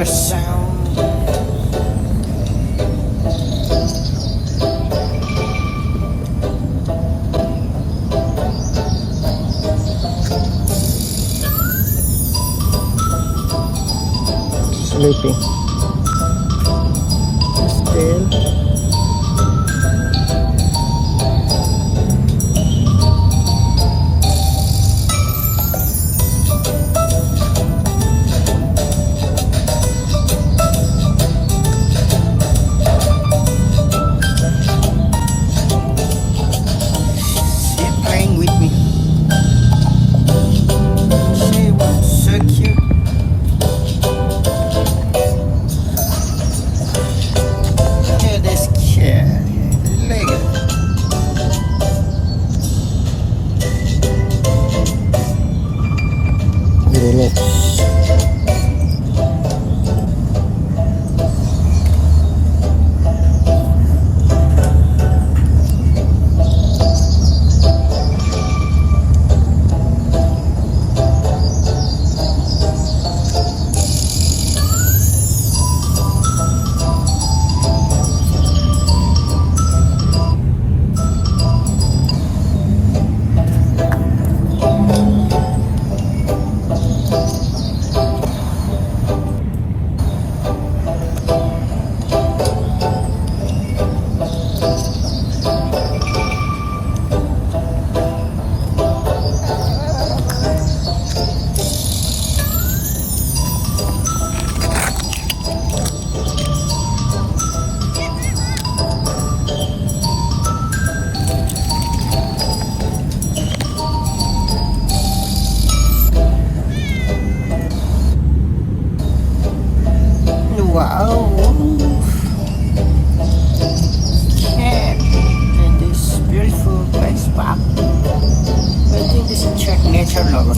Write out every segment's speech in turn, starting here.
your sound. Sleeping. Still. Relax. Wow. Cat in this beautiful place park. I think this is check nature lover.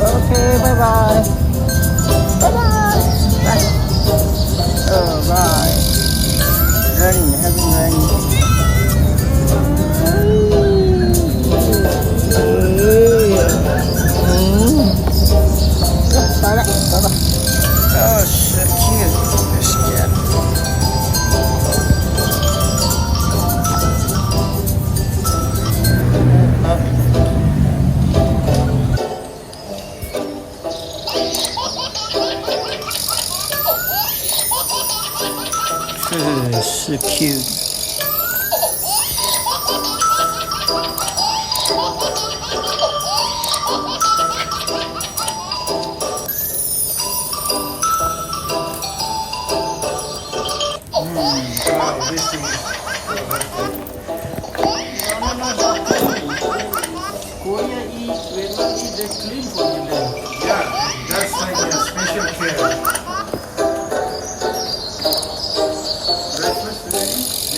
Okay, bye bye. Bye bye. Bye. Oh, bye. Running, having running. Oh, so cute. This cat. So cute. Wow, this thing is Korea eat, Vietnam eat, they clean for you then. yeah, that's like a special care. Breakfast? Okay.